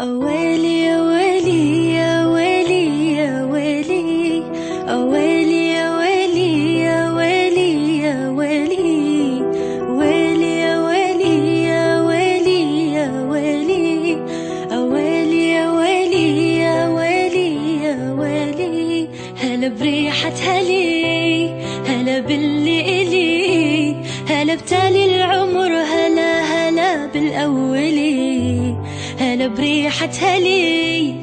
أويلي يا ويلي يا ويلي يا ويلي، أويلي يا ويلي يا ويلي يا ويلي، ويلي يا ويلي يا ويلي يا ويلي، أويلي يا ويلي يا ويلي يا ويلي. هلا بريحة هلي، هلا باللي إلي، هلا بتالي العمر، هلا هلا بالأولي. هلا بريحة هلي،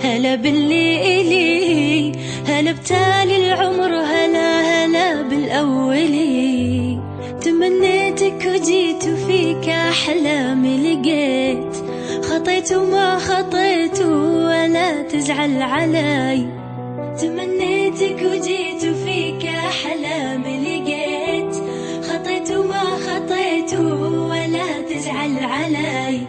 هلا باللي إلي، هلا بتالي العمر، هلا هلا بالأولي. تمنيتك وجيت وفيك أحلامي لقيت، خطيت وما خطيت ولا تزعل علي. تمنيتك وجيت وفيك أحلامي لقيت، خطيت وما خطيت ولا تزعل علي.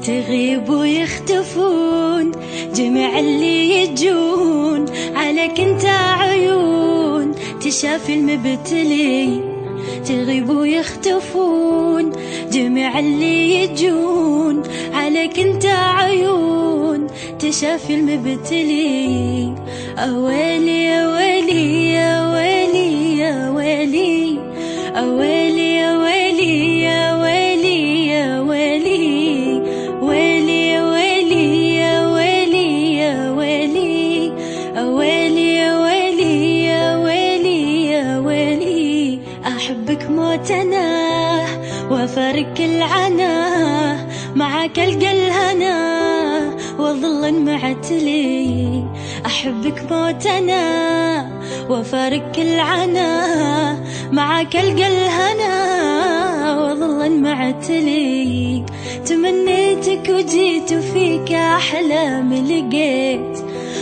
تغيب ويختفون جميع اللي يجون، عليك انت عيون تشافي المبتلي. تغيب ويختفون جميع اللي يجون، عليك انت عيون تشافي المبتلي. أويلي يا ويلي يا ويلي يا ويلي، أويلي يا ويلي يا ويلي يا ويلي، ويلي يا ويلي يا ويلي يا ويلي، أويلي يا ويلي يا ويلي يا ويلي. أحبك موت أنا وأفارق العنا، معك ألقى الهنا وأظل معتلي. أحبك موت أنا وأفارق العنا، معك ألقى الهنا وأظل معتلي. تمنيتك وجيت وفيك أحلامي لقيت،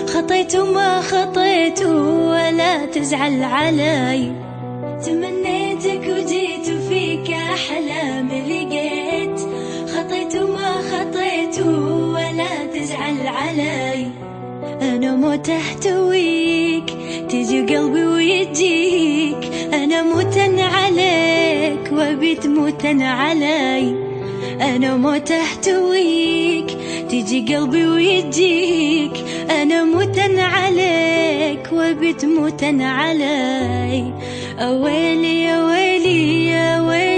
خطيت وما خطيت ولا تزعل علي. تمنيتك وجيت وفيك أحلامي لقيت، خطيت وما خطيت ولا تزعل علي. أنا موت أحتويك تجي قلبي ويجيك، أنا موتن عليك وبيت موتن علي. أنا موت أحتويك تجي قلبي ويجيك، أنا موتن عليك وبيت موتن علي. أويلي يا ويلي يا ويلي.